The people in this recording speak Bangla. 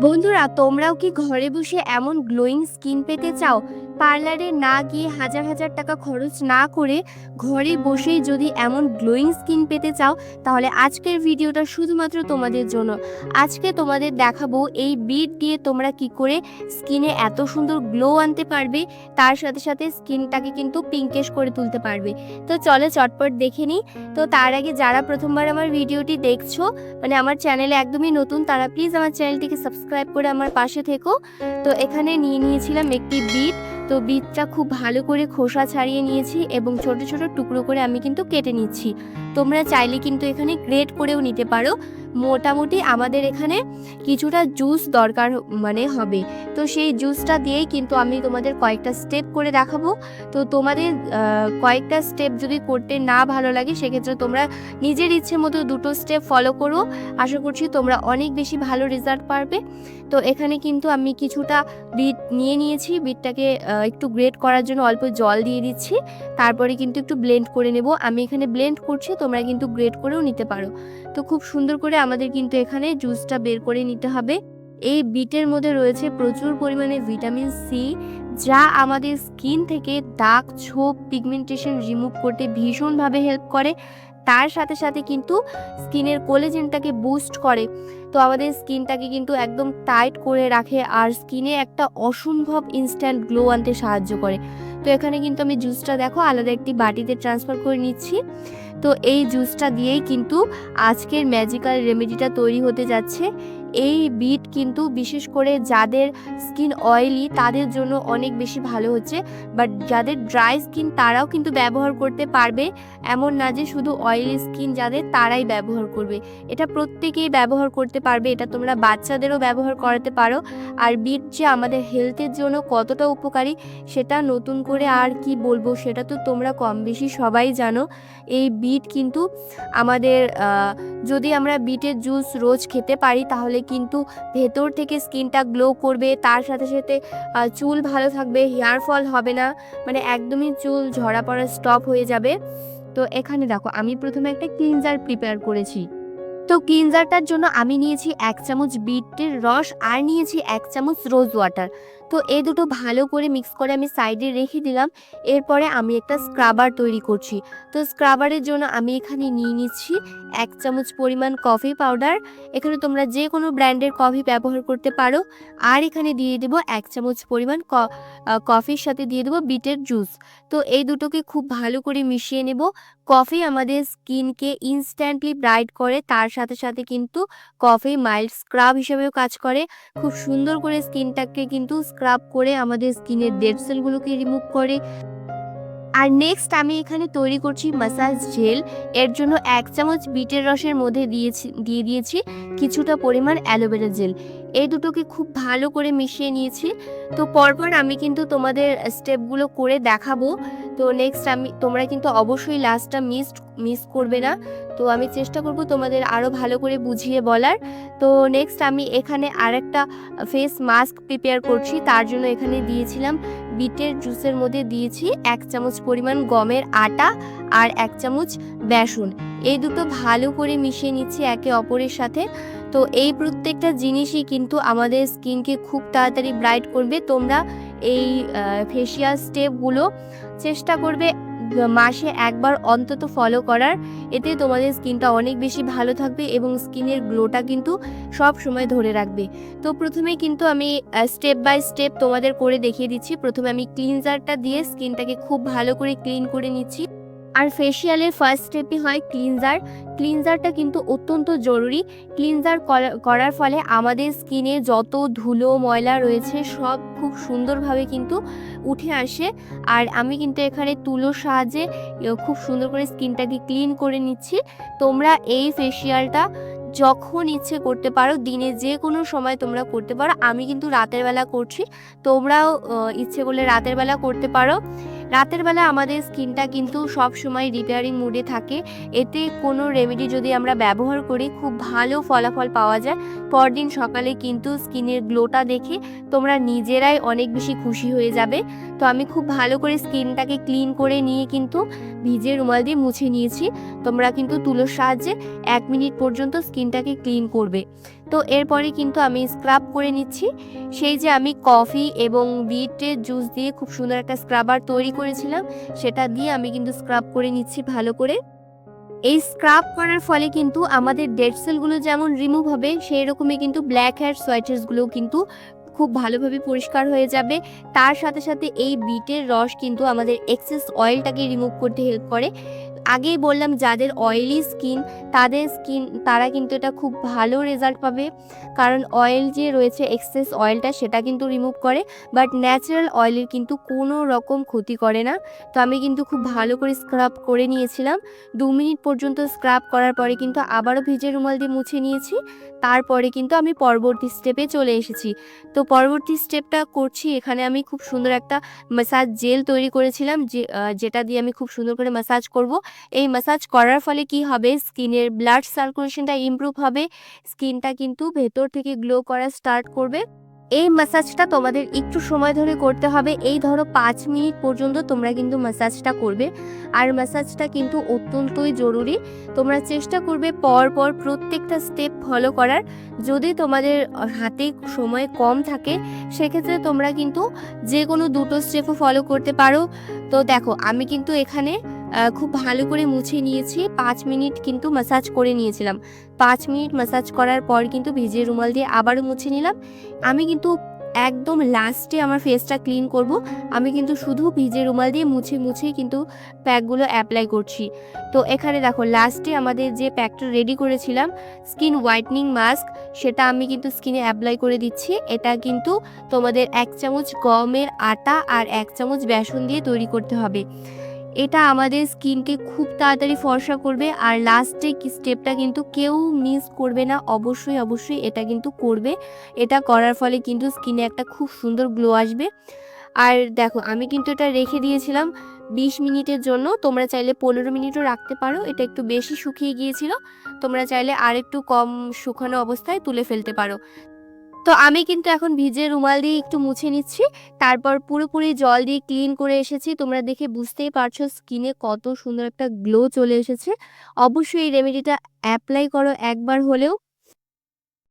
বন্ধুরা, তোমরাও কি ঘরে বসে এমন গ্লোয়িং স্কিন পেতে চাও? পার্লারে না গিয়ে হাজার হাজার টাকা খরচ না করে ঘরে বসেই যদি এমন গ্লোয়িং স্কিন পেতে চাও, তাহলে আজকের ভিডিওটা শুধুমাত্র তোমাদের জন্য। আজকে তোমাদের দেখাবো এই বিট দিয়ে তোমরা কি করে স্কিনে এত সুন্দর গ্লো আনতে পারবে, তার সাথে সাথে স্কিনটাকে কিন্তু পিঙ্কেশ করে তুলতে পারবে। তো চলো চটপট দেখে নিই। তো তার আগে যারা প্রথমবার আমার ভিডিওটি দেখছো, মানে আমার চ্যানেলে একদমই নতুন, তারা প্লিজ আমার চ্যানেলটিকে সাবস্ক্রাইব করে আমার পাশে থেকো। তো এখানে নিয়েছিলাম একটি বিট। তো বিটটা খুব ভালো করে খোসা ছাড়িয়ে নিয়েছি এবং ছোট ছোট টুকরো করে আমি কিন্তু কেটে নিচ্ছি। তোমরা চাইলে কিন্তু এখানে গ্রেট করেও নিতে পারো। মোটামুটি আমাদের এখানে কিছুটা জুস দরকার হবে। তো সেই জুসটা দিয়েই কিন্তু আমি তোমাদের কয়েকটা স্টেপ করে দেখাবো। তো তোমাদের কয়েকটা স্টেপ যদি করতে না ভালো লাগে, সেক্ষেত্রে তোমরা নিজের ইচ্ছে মতো দুটো স্টেপ ফলো করো। আশা করছি তোমরা অনেক বেশি ভালো রেজাল্ট পারবে। তো এখানে কিন্তু আমি কিছুটা বিট নিয়েছি। বিটটাকে একটু গ্রেট করার জন্য অল্প জল দিয়ে দিচ্ছি। তারপরে কিন্তু একটু ব্লেন্ড করে নেব। আমি এখানে ব্লেন্ড করছি, তোমরা কিন্তু গ্রেট করেও নিতে পারো। তো খুব সুন্দর করে আমাদের কিন্তু এখানে জুসটা বের করে নিতে হবে। এই বিটের মধ্যে রয়েছে প্রচুর পরিমাণে ভিটামিন সি, যা আমাদের স্কিন থেকে দাগ, ছোপ, পিগমেন্টেশন রিমুভ করতে ভীষণভাবে হেল্প করে। তার সাথে সাথে কিন্তু স্কিনের কোলাজেনটাকে বুস্ট করে। তো আমাদের স্কিনটাকে কিন্তু একদম টাইট করে রাখে আর স্কিনে একটা অসম্ভব ইনস্ট্যান্ট গ্লো আনতে সাহায্য করে। তো এখানে কিন্তু আমি জুসটা দেখো আলাদা একটি বাটিতে ট্রান্সফার করে নিচ্ছি। তো এই জুসটা দিয়েই কিন্তু আজকের ম্যাজিক্যাল রেমেডিটা তৈরি হতে যাচ্ছে। এই বিট কিন্তু বিশেষ করে যাদের স্কিন অয়েলি তাদের জন্য অনেক বেশি ভালো হচ্ছে, বাট যাদের ড্রাই স্কিন তারাও কিন্তু ব্যবহার করতে পারবে। এমন না যে শুধু অয়েলি স্কিন যাদের তারাই ব্যবহার করবে, এটা প্রত্যেকেই ব্যবহার করতে পারবে। এটা তোমরা বাচ্চাদেরও ব্যবহার করাতে পারো। আর বিট যে আমাদের হেলথের জন্য কতটা উপকারী সেটা নতুন করে আর কি বলবো, সেটা তো তোমরা কম বেশি সবাই জানো। এই বিট কিন্তু আমাদের যদি আমরা বিটের জুস রোজ খেতে পারি, তাহলে কিন্তু ভেতর থেকে স্কিনটা গ্লো করবে। তার সাথে সাথে চুল ভালো থাকবে, হেয়ার ফল হবে না, মানে একদমই চুল ঝরা পড়া স্টপ হয়ে যাবে। তো এখানে দেখো আমি প্রথমে একটা ক্লিনজার প্রিপেয়ার করেছি। তো ক্লিনজারটার জন্য আমি নিয়েছি 1 চামচ বিটের রস আর নিয়েছি 1 চামচ রোজ ওয়াটার। তো এই দুটো ভালো করে মিক্স করে আমি সাইডে রেখে দিলাম। এরপরে আমি একটা স্ক্রাবার তৈরি করছি। তো স্ক্রাবারের জন্য আমি এখানে নিয়ে নিচ্ছি 1 চামচ পরিমাণ কফি পাউডার। এখানে তোমরা যে কোনো ব্র্যান্ডের কফি ব্যবহার করতে পারো। আর এখানে দিয়ে দেবো 1 চামচ পরিমাণ কফির সাথে দিয়ে দেবো বিটের জুস। তো এই দুটোকে খুব ভালো করে মিশিয়ে নেব। কফি আমাদের স্কিনকে ইনস্ট্যান্টলি ব্রাইট করে, তার সাথে সাথে কিন্তু কফি মাইল্ড স্ক্রাব হিসেবেও কাজ করে। খুব সুন্দর করে স্কিনটাকে কিন্তু স্ক্রাব করে আমাদের স্কিনের ডেড সেলগুলোকে রিমুভ করে। আর নেক্সট আমি এখানে তৈরি করছি মাসাজ জেল। এর জন্য 1 চামচ বিটের রসের মধ্যে দিয়ে দিয়েছি কিছুটা পরিমাণ অ্যালোভেরা জেল। এই দুটোকে খুব ভালো করে মিশিয়ে নিয়েছি। তো পরপর আমি কিন্তু তোমাদের স্টেপগুলো করে দেখাবো। তো নেক্সট তোমরা কিন্তু অবশ্যই লাস্টটা মিস করবে না। তো আমি চেষ্টা করব তোমাদের আরও ভালো করে বুঝিয়ে বলার। তো নেক্সট আমি এখানে আরেকটা ফেস মাস্ক প্রিপেয়ার করছি। তার জন্য এখানে দিয়েছিলাম বিটের জুসের মধ্যে দিয়েছি 1 চামচ পরিমাণ গমের আটা আর 1 চামচ বেসন। এই দুটো ভালো করে মিশিয়ে নিচ্ছি একে অপরের সাথে। তো এই প্রত্যেকটা জিনিসই কিন্তু আমাদের স্কিনকে খুব তাড়াতাড়ি ব্রাইট করবে। তোমরা এই ফেসিয়াল স্টেপগুলো চেষ্টা করবে মাসে একবার অন্তত ফলো করার। এতে তোমাদের স্কিনটা অনেক বেশি ভালো থাকবে এবং স্কিনের গ্লোটা কিন্তু সব সময় ধরে রাখবে। তো প্রথমে কিন্তু আমি স্টেপ বাই স্টেপ তোমাদের করে দেখিয়ে দিচ্ছি। প্রথমে আমি ক্লিনজারটা দিয়ে স্কিনটাকে খুব ভালো করে ক্লিন করে নিচ্ছি। আর ফেসিয়ালের ফার্স্ট স্টেপই হয় ক্লিনজার। ক্লিনজারটা কিন্তু অত্যন্ত জরুরি। ক্লিনজার করার ফলে আমাদের স্কিনে যত ধুলো ময়লা রয়েছে সব খুব সুন্দরভাবে কিন্তু উঠে আসে। আর আমি কিন্তু এখানে তুলোর সাহায্যে খুব সুন্দর করে স্কিনটাকে ক্লিন করে নিচ্ছি। তোমরা এই ফেসিয়ালটা যখন ইচ্ছে করতে পারো, দিনে যে কোনো সময় তোমরা করতে পারো। আমি কিন্তু রাতের বেলা করছি, তোমরাও ইচ্ছে করলে রাতের বেলা করতে পারো। রাতের বেলা আমাদের স্কিনটা কিন্তু সব সময় রিপেয়ারিং মুডে থাকে। এতে কোনো রেমেডি যদি আমরা ব্যবহার করি খুব ভালো ফলাফল পাওয়া যায়। পরদিন সকালে কিন্তু স্কিনের গ্লোটা দেখে তোমরা নিজেরাই অনেক বেশি খুশি হয়ে যাবে। তো আমি খুব ভালো করে স্কিনটাকে ক্লিন করে নিয়ে কিন্তু ভিজে রুমাল দিয়ে মুছে নিয়েছি। তোমরা কিন্তু তুলোর সাহায্যে 1 মিনিট পর্যন্ত স্কিনটাকে ক্লিন করবে। তো এরপরে কিন্তু আমি স্ক্রাব করে নিচ্ছি। সেই যে আমি কফি এবং বিটের জুস দিয়ে খুব সুন্দর একটা স্ক্রাবার তৈরি করেছিলাম, সেটা দিয়ে আমি কিন্তু স্ক্রাব করে নিচ্ছি ভালো করে। এই স্ক্রাব করার ফলে কিন্তু আমাদের ডেড সেলগুলো যেমন রিমুভ হবে, সেই রকমই কিন্তু ব্ল্যাক হেডস, হোয়াইট হেডসগুলোও কিন্তু খুব ভালোভাবে পরিষ্কার হয়ে যাবে। তার সাথে, সাথে এই বিটের রস কিন্তু আমাদের এক্সেস অয়েলটাকে রিমুভ করতে হেল্প করে। আগেই বললাম যাদের অয়েলি স্কিন, তারা কিন্তু এটা খুব ভালো রেজাল্ট পাবে। কারণ অয়েল যে রয়েছে এক্সেস অয়েলটা সেটা কিন্তু রিমুভ করে, বাট ন্যাচারাল অয়েলের কিন্তু কোনো রকম ক্ষতি করে না। তো আমি কিন্তু খুব ভালো করে স্ক্রাব করে নিয়েছিলাম। 2 মিনিট পর্যন্ত স্ক্রাব করার পরে কিন্তু আবারও ভিজে রুমাল দিয়ে মুছে নিয়েছি। তারপরে কিন্তু আমি পরবর্তী স্টেপে চলে এসেছি। তো পরবর্তী স্টেপটা করছি, এখানে আমি খুব সুন্দর একটা ম্যাসাজ জেল তৈরি করেছিলাম, যেটা দিয়ে আমি খুব সুন্দর করে ম্যাসাজ করব। এই ম্যাসাজ করার ফলে কি হবে, স্কিনের ব্লাড সার্কুলেশনটা ইমপ্রুভ হবে, স্কিনটা কিন্তু ভেতর থেকে গ্লো করা স্টার্ট করবে। এই ম্যাসাজটা তোমাদের একটু সময় ধরে করতে হবে। এই ধরো 5 মিনিট পর্যন্ত তোমরা কিন্তু ম্যাসাজটা করবে। আর ম্যাসাজটা কিন্তু অত্যন্তই জরুরি। তোমরা চেষ্টা করবে পরপর প্রত্যেকটা স্টেপ ফলো করার। যদি তোমাদের হাতে সময় কম থাকে, সেক্ষেত্রে তোমরা কিন্তু যে কোনো 2টো স্টেপও ফলো করতে পারো। তো দেখো আমি কিন্তু এখানে খুব ভালো করে মুছে নিয়েছি। 5 মিনিট কিন্তু ম্যাসাজ করে নিয়েছিলাম। 5 মিনিট ম্যাসাজ করার পর কিন্তু ভিজে রুমাল দিয়ে আবারও মুছে নিলাম। আমি কিন্তু একদম লাস্টে আমার ফেসটা ক্লিন করব। আমি কিন্তু শুধু ভিজে রুমাল দিয়ে মুছেই কিন্তু প্যাকগুলো অ্যাপ্লাই করছি। তো এখানে দেখো লাস্টে আমাদের যে প্যাকটা রেডি করেছিলাম, স্কিন হোয়াইটনিং মাস্ক, সেটা আমি কিন্তু স্কিনে অ্যাপ্লাই করে দিচ্ছি। এটা কিন্তু তোমাদের 1 চামচ গমের আটা আর 1 চামচ বেসন দিয়ে তৈরি করতে হবে। এটা আমাদের স্কিনকে খুব তাড়াতাড়ি ফর্সা করবে। আর লাস্টে স্টেপটা কিন্তু কেউ মিস করবে না, অবশ্যই এটা কিন্তু করবে। এটা করার ফলে কিন্তু স্কিনে একটা খুব সুন্দর গ্লো আসবে। আর দেখো আমি কিন্তু এটা রেখে দিয়েছিলাম 20 মিনিটের জন্য। তোমরা চাইলে 15 মিনিটও রাখতে পারো। এটা একটু বেশি শুকিয়ে গিয়েছিল, তোমরা চাইলে আর একটু কম শুকানো অবস্থায় তুলে ফেলতে পারো। তো আমি কিন্তু এখন ভিজে রুমাল দিয়ে একটু মুছে নিচ্ছি। তারপর পুরোপুরি জল দিয়ে ক্লিন করে এসেছি। তোমরা দেখে বুঝতেই পারছো স্কিনে কত সুন্দর একটা গ্লো চলে এসেছে। অবশ্যই এই রেমেডিটা অ্যাপ্লাই করো একবার হলেও।